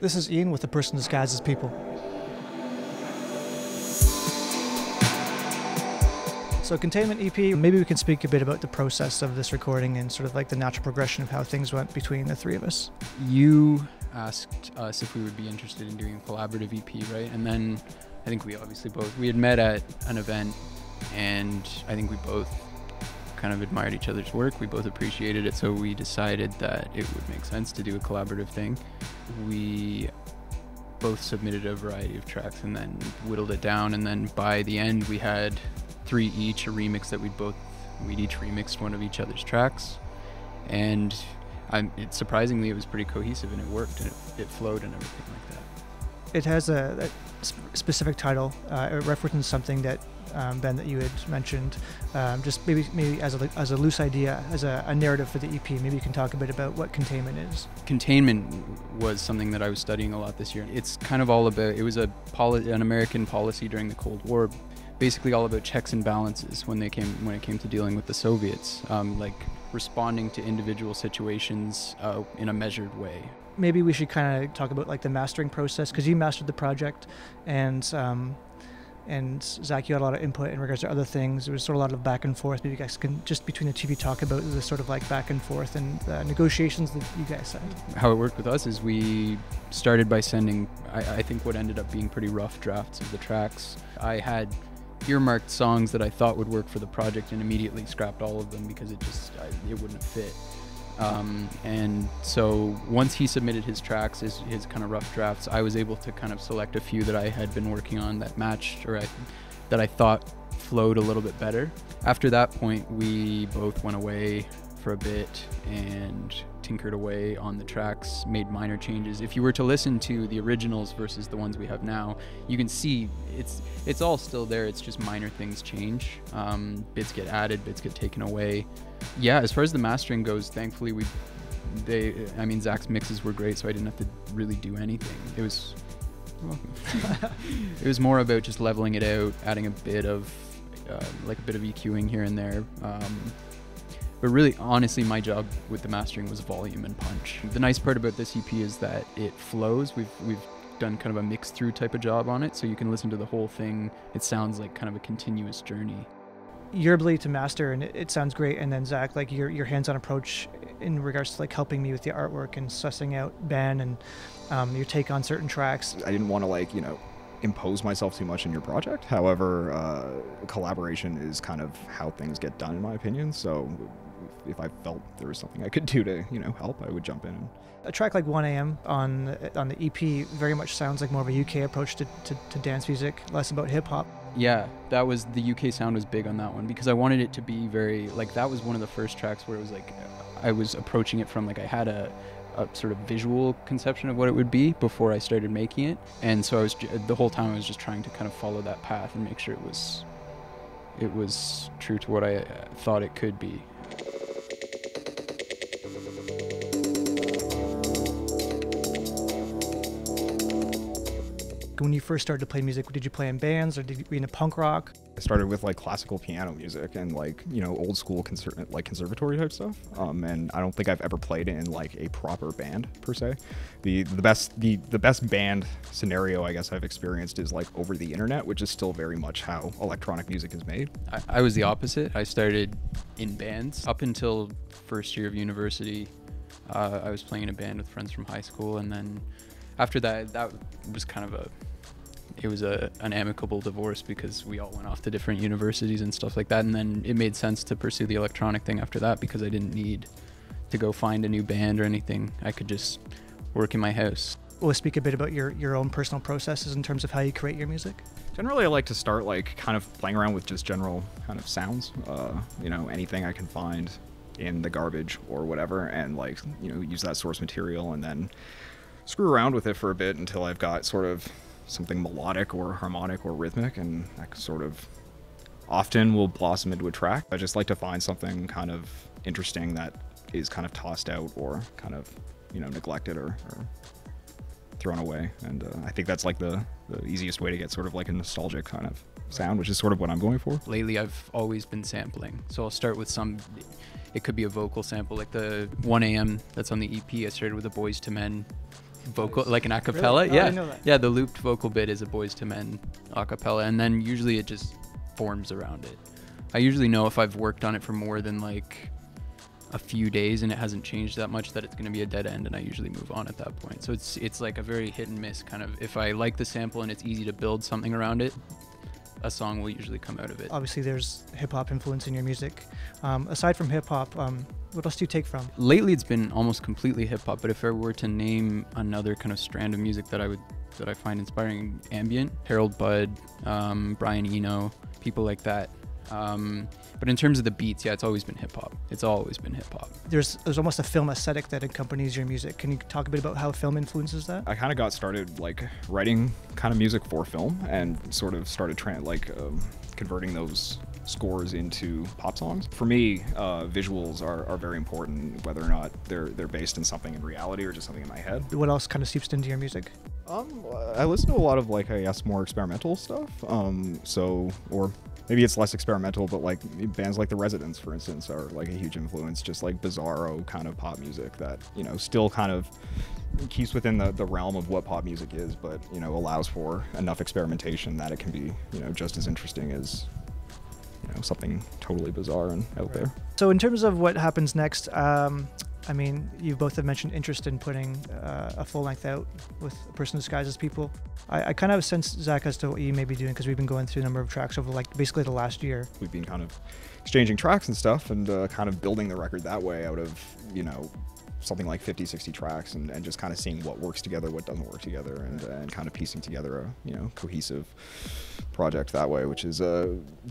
This is Ian with The Person Disguised as People. So Containment EP, maybe we can speak a bit about the process of this recording and sort of like the natural progression of how things went between the three of us. You asked us if we would be interested in doing a collaborative EP, right? And then I think we obviously we had met at an event, and I think we both kind of admired each other's work. We both appreciated it, so we decided that it would make sense to do a collaborative thing. We both submitted a variety of tracks and then whittled it down, and then by the end we had 3 each, a remix that we'd each remixed one of each other's tracks, and surprisingly it was pretty cohesive and it worked and it flowed and everything like that. It has a specific title. It references something that Ben, that you had mentioned. Just maybe as a loose idea, as a narrative for the EP. Maybe you can talk a bit about what Containment is. Containment was something that I was studying a lot this year. It's kind of all about, it was an American policy during the Cold War, basically all about checks and balances when it came to dealing with the Soviets, like responding to individual situations in a measured way. Maybe we should kind of talk about like the mastering process, because you mastered the project, and Zach, you had a lot of input in regards to other things. There was sort of a lot of back and forth. Maybe you guys can just between the two of you talk about the sort of like back and forth and negotiations that you guys had. How it worked with us is we started by sending, I think what ended up being pretty rough drafts of the tracks. I had earmarked songs that I thought would work for the project and immediately scrapped all of them because it wouldn't have fit. And so once he submitted his tracks, his kind of rough drafts, I was able to kind of select a few that I had been working on that matched, or that I thought flowed a little bit better. After that point, we both went away for a bit and tinkered away on the tracks, made minor changes. If you were to listen to the originals versus the ones we have now, you can see it's all still there. It's just minor things change. Bits get added, bits get taken away. Yeah, as far as the mastering goes, thankfully Zach's mixes were great, so I didn't have to really do anything. It was more about just leveling it out, adding a bit of EQing here and there. But really, honestly, my job with the mastering was volume and punch. The nice part about this EP is that it flows. We've done kind of a mix-through type of job on it, so you can listen to the whole thing. It sounds like kind of a continuous journey. Your ability to master, and it sounds great, and then Zach, like your hands-on approach in regards to like helping me with the artwork and sussing out Ben and your take on certain tracks. I didn't want to impose myself too much in your project. However, collaboration is kind of how things get done, in my opinion. So if I felt there was something I could do to help, I would jump in. A track like 1 AM on the EP very much sounds like more of a UK approach to dance music, less about hip hop. Yeah, that was, the UK sound was big on that one because I wanted it to be very, like, that was one of the first tracks where it was like, I was approaching it from like, I had a sort of visual conception of what it would be before I started making it. And so the whole time I was just trying to kind of follow that path and make sure it was true to what I thought it could be. When you first started to play music, did you play in bands or did you be into punk rock? I started with like classical piano music and old school conservatory type stuff. And I don't think I've ever played in like a proper band per se. The best band scenario I guess I've experienced is like over the internet, which is still very much how electronic music is made. I was the opposite. I started in bands up until first year of university. I was playing in a band with friends from high school, and then after that was kind of an amicable divorce because we all went off to different universities and stuff like that, and then it made sense to pursue the electronic thing after that because I didn't need to go find a new band or anything. I could just work in my house. We'll speak a bit about your own personal processes in terms of how you create your music. Generally, I like to start like kind of playing around with just general kind of sounds, anything I can find in the garbage or whatever, and use that source material and then screw around with it for a bit until I've got sort of something melodic or harmonic or rhythmic, and that sort of often will blossom into a track. I just like to find something kind of interesting that is kind of tossed out or kind of neglected or thrown away, and I think that's like the easiest way to get sort of like a nostalgic kind of sound, which is sort of what I'm going for. Lately I've always been sampling, so I'll start with it could be a vocal sample, like the 1 AM that's on the EP. I started with a Boys to Men vocal, Nice. like an a cappella. Really? Oh, I Yeah, didn't know that. yeah. The looped vocal bit is a Boys to Men a cappella, and then usually it just forms around it. I usually know if I've worked on it for more than like a few days and it hasn't changed that much that it's going to be a dead end, and I usually move on at that point. So it's like a very hit and miss kind of. If I like the sample and it's easy to build something around it, a song will usually come out of it. Obviously, there's hip hop influence in your music. Aside from hip hop, what else do you take from? Lately it's been almost completely hip hop, but if I were to name another kind of strand of music that I find inspiring, ambient, Harold Budd, Brian Eno, people like that. But in terms of the beats, yeah, it's always been hip hop. It's always been hip hop. There's almost a film aesthetic that accompanies your music. Can you talk a bit about how film influences that? I kind of got started like writing kind of music for film, and sort of started converting those scores into pop songs. For me, visuals are very important, whether or not they're based in something in reality or just something in my head. What else kind of seeps into your music? I listen to a lot of like, I guess, more experimental stuff. Or maybe it's less experimental, but like bands like The Residents, for instance, are like a huge influence. Just like bizarro kind of pop music that, you know, still kind of keeps within the realm of what pop music is, but, you know, allows for enough experimentation that it can be, you know, just as interesting as, you know, something totally bizarre and out there. So in terms of what happens next, I mean, you both have mentioned interest in putting a full length out with A Person Disguised as People. I kind of have a sense, Zach, as to what you may be doing, because we've been going through a number of tracks over like basically the last year. We've been kind of exchanging tracks and stuff, and kind of building the record that way out of, you know, something like 50, 60 tracks, and just kind of seeing what works together, what doesn't work together, and kind of piecing together a, you know, cohesive project that way, which is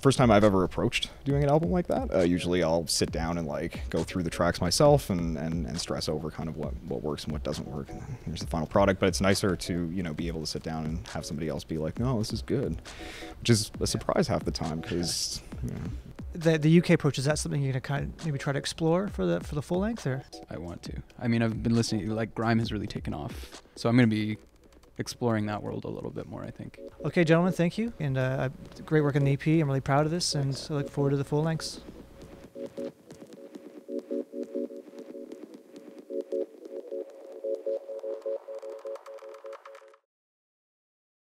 first time I've ever approached doing an album like that. Usually I'll sit down and like go through the tracks myself and stress over kind of what works and what doesn't work, and here's the final product. But it's nicer to, you know, be able to sit down and have somebody else be like, no, this is good, which is a surprise half the time, because, you know, The UK approach, is that something you're gonna kind of maybe try to explore for the full length, or? I want to. I mean, I've been listening, like grime has really taken off, so I'm going to be exploring that world a little bit more, I think. Okay, gentlemen, thank you, and great work on the EP. I'm really proud of this, and I look forward to the full lengths.